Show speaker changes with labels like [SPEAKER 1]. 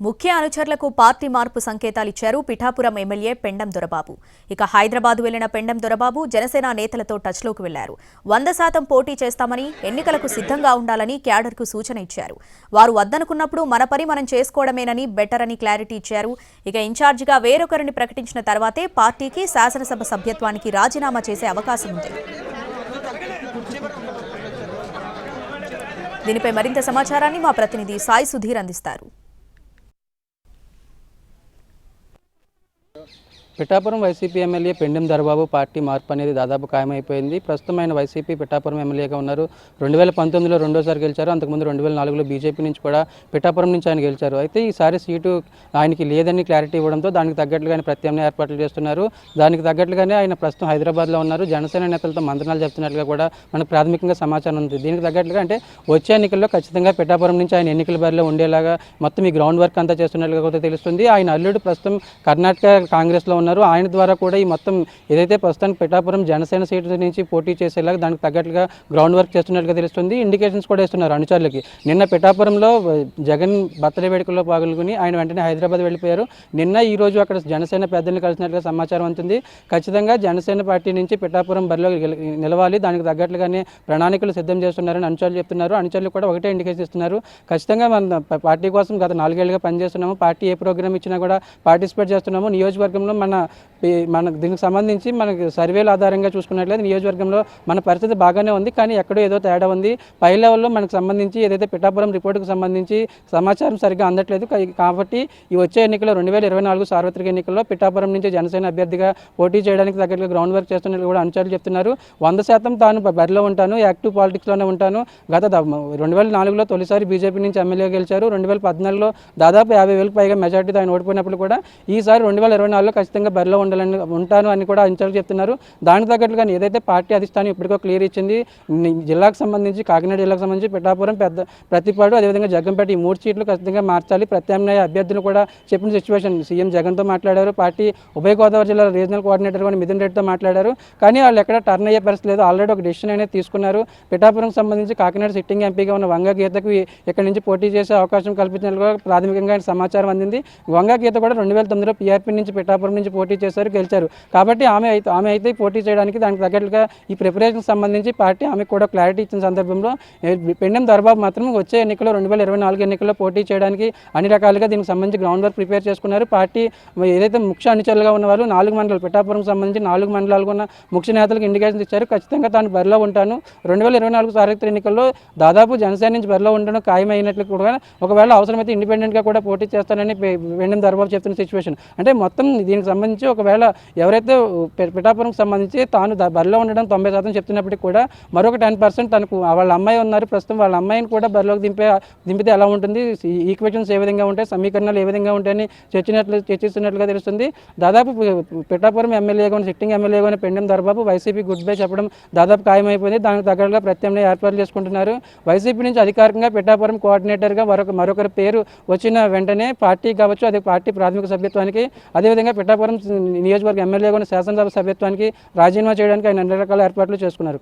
[SPEAKER 1] ముఖ్య అనుచరులకు పార్టీ మార్పు సంకేతాలిచ్చారు పిఠాపురం ఎమ్మెల్యే పెండం దొరబాబు. ఇక హైదరాబాద్ వెళ్లిన పెండం దొరబాబు జనసేన నేతలతో టచ్లోకి వెళ్లారు. 100% పోటీ చేస్తామని, ఎన్నికలకు సిద్ధంగా ఉండాలని క్యాడర్కు సూచన ఇచ్చారు. వారు వద్దనుకున్నప్పుడు మన పని మనం చేసుకోవడమేనని బెటర్ అని క్లారిటీ ఇచ్చారు. ఇక ఇన్ఛార్జిగా వేరొకరిని ప్రకటించిన తర్వాతే పార్టీకి శాసనసభ సభ్యత్వానికి రాజీనామా చేసే అవకాశం ఉంది. దీనిపై మరింత సమాచారాన్ని మా ప్రతినిధి సాయి సుధీర్ అందిస్తారు.
[SPEAKER 2] Pithapuram YCP MLA Pendem Dorababu party మార్పు అనేది దాదాపు ఖాయమైపోయింది. ప్రస్తుతం ఆయన వైసీపీ పిఠాపురం ఎమ్మెల్యేగా ఉన్నారు. 2019లో రెండోసారి గెలిచారు. అంతకుముందు 2004లో బీజేపీ నుంచి కూడా పిఠాపురం నుంచి ఆయన గెలిచారు. అయితే ఈసారి సీటు ఆయనకి లేదని క్లారిటీ ఇవ్వడంతో దానికి తగ్గట్లుగానే ప్రత్యామ్నాయ ఏర్పాట్లు చేస్తున్నారు. దానికి తగ్గట్లుగానే ఆయన ప్రస్తుతం హైదరాబాద్లో ఉన్నారు. జనసేన నేతలతో మంత్రాలు చెప్తున్నట్లుగా కూడా మనకు ప్రాథమికంగా సమాచారం ఉంది. దీనికి తగ్గట్లుగా అంటే వచ్చే ఎన్నికల్లో ఖచ్చితంగా పిఠాపురం నుంచి ఆయన ఎన్నికల బరిలో ఉండేలాగా మొత్తం ఈ గ్రౌండ్ వర్క్ అంతా చేస్తున్నట్లుగా కూడా తెలుస్తుంది. ఆయన అల్లుడు ప్రస్తుతం కర్ణాటక కాంగ్రెస్లో ఉన్నారు. ఆయన ద్వారా కూడా ఈ మొత్తం ఏదైతే ప్రస్తుతానికి పిఠాపురం జనసేన సీటు నుంచి పోటీ చేసేలాగా దానికి తగ్గట్లుగా గ్రౌండ్ వర్క్ చేస్తున్నట్లుగా తెలుస్తుంది. ఇండికేషన్స్ కూడా ఇస్తున్నారు అనుచరులకి. నిన్న పిఠాపురంలో జగన్ బర్త్డే వేడుకల్లో పాల్గొని ఆయన వెంటనే హైదరాబాద్ వెళ్ళిపోయారు. నిన్న ఈ రోజు అక్కడ జనసేన పెద్దల్ని కలిసినట్లుగా సమాచారం అందుతుంది. ఖచ్చితంగా జనసేన పార్టీ నుంచి పిఠాపురం బరిలో నిలవాలి, దానికి తగ్గట్లుగానే ప్రణాళికలు సిద్ధం చేస్తున్నారని అనుచరులు చెప్తున్నారు. అనుచరులు కూడా ఒకటే ఇండికేషన్ ఇస్తున్నారు. ఖచ్చితంగా మన పార్టీ కోసం గత 4 ఏళ్లుగా పనిచేస్తున్నాము. పార్టీ ఏ ప్రోగ్రామ్ ఇచ్చినా కూడా పార్టిసిపేట్ చేస్తున్నాము. నియోజకవర్గంలో మన దీనికి సంబంధించి మనకి సర్వేల ఆధారంగా చూసుకున్నట్లయితే నియోజకవర్గంలో మన పరిస్థితి బాగానే ఉంది. కానీ ఎక్కడో ఏదో తేడా ఉంది. పై లెవెల్లో మనకు సంబంధించి ఏదైతే పిఠాపురం రిపోర్టుకు సంబంధించి సమాచారం సరిగ్గా అందట్లేదు. కాబట్టి ఈ వచ్చే ఎన్నికల్లో 2024 సార్వత్రిక ఎన్నికల్లో పిఠాపురం నుంచి జనసేన అభ్యర్థిగా పోటీ చేయడానికి తగ్గట్టుగా గ్రౌండ్ వర్క్ చేస్తున్నట్లు కూడా అనుచరులు చెప్తున్నారు. 100% తాను బరిలో ఉంటాను, యాక్టివ్ పాలిటిక్స్లోనే ఉంటాను. గత 2004లో తొలిసారి బీజేపీ నుంచి ఎమ్మెల్యే గెలిచారు. 2014లో దాదాపు 50,000 పైగా మెజార్టీతో ఆయన ఓడిపోయినప్పుడు కూడా ఈసారి 2024లో ఖచ్చితంగా బరిలో ఉంటాను అని కూడా అనుచరులు చెప్తున్నారు. దానికి తగ్గట్లుగా ఏదైతే పార్టీ అధిష్టానం ఇప్పటికో క్లియర్ ఇచ్చింది, జిల్లాకు సంబంధించి కాకినాడ జిల్లాకు సంబంధించి పిఠాపురం, ప్రతిపాడు, అదేవిధంగా జగ్గంపేట ఈ 3 సీట్లు ఖచ్చితంగా మార్చాలి. ప్రత్యామ్నాయ అభ్యర్థులు కూడా చెప్పిన సిచ్యువేషన్ సీఎం జగన్తో మాట్లాడారు. పార్టీ ఉభయ గోదావరి జిల్లా రీజనల్ కోఆర్డినేటర్ కూడా మిథున్ రెడ్డితో మాట్లాడారు. కానీ వాళ్ళు ఎక్కడ టర్న్ అయ్యే పరిస్థితి లేదు. ఆల్రెడీ ఒక డెసిషన్ అనేది తీసుకున్నారు. పిఠాపురం సంబంధించి కాకినాడ సిట్టింగ్ ఎంపీగా ఉన్న వంగ గీతకు ఇక్కడి నుంచి పోటీ చేసే అవకాశం కల్పించినట్లుగా ప్రాథమికంగా సమాచారం అందింది. వంగ గీత కూడా 2009లో పీఆర్పీ నుంచి పిఠాపురం నుంచి పోటీ చేశారు, గెలిచారు. కాబట్టి ఆమె అయితే పోటీ చేయడానికి దానికి తగ్గట్లుగా ఈ ప్రిపరేషన్ సంబంధించి పార్టీ ఆమెకు కూడా క్లారిటీ ఇచ్చిన సందర్భంలో పెండెం దొరబాబు మాత్రం వచ్చే ఎన్నికల్లో 2024 ఎన్నికల్లో పోటీ చేయడానికి అన్ని రకాలుగా దీనికి సంబంధించి గ్రౌండ్ వర్క్ ప్రిపేర్ చేసుకున్నారు. పార్టీ ఏదైతే ముఖ్య అనుచరులుగా ఉన్న వాళ్ళు 4 మండలాలు పిఠాపురం సంబంధించి 4 మండలాలకు ఉన్న ముఖ్య నేతలకు ఇండికేషన్ ఇచ్చారు. ఖచ్చితంగా తాను బరిలో ఉంటాను, 2024 సార్వత్రిక ఎన్నికల్లో దాదాపు జనసేన నుంచి బరిలో ఉండడం ఖాయమైనట్లు కూడా, ఒకవేళ అవసరమైతే ఇండిపెండెంట్గా కూడా పోటీ చేస్తానని పెండెం దొరబాబు చెప్తున్న సిచ్యువేషన్. అంటే మొత్తం దీనికి సంబంధించి ఒకవేళ ఎవరైతే పిఠాపురంకి సంబంధించి తాను బరిలో ఉండడం 90% చెప్తున్నప్పటికీ కూడా మరొక 10% తనకు వాళ్ళ అమ్మాయి ఉన్నారు. ప్రస్తుతం వాళ్ళ అమ్మాయిని కూడా బరిలోకి దింపితే ఎలా ఉంటుంది, ఈక్వేషన్స్ ఏ విధంగా ఉంటాయి, సమీకరణాలు ఏ విధంగా ఉంటాయని చర్చిస్తున్నట్లుగా తెలుస్తుంది. దాదాపు పిఠాపురం ఎమ్మెల్యేగా సిట్టింగ్ ఎమ్మెల్యేగా Pendem Dorababu YCP good bye చెప్పడం దాదాపు ఖాయమైపోయింది. దానికి తగ్గట్టుగా ప్రత్యామ్నాయ ఏర్పాట్లు చేసుకుంటున్నారు. వైసీపీ నుంచి అధికారికంగా పిఠాపురం కోఆర్డినేటర్గా మరొకరి పేరు వచ్చిన వెంటనే పార్టీ కావచ్చు, అదే పార్టీ ప్రాథమిక సభ్యత్వానికి, అదేవిధంగా పిఠాపురం నియోజకవర్గ ఎమ్మెల్యేగా శాసనసభ సభ్యత్వానికి రాజీనామా చేయడానికి ఆయన అన్ని రకాల ఏర్పాట్లు చేసుకున్నారు.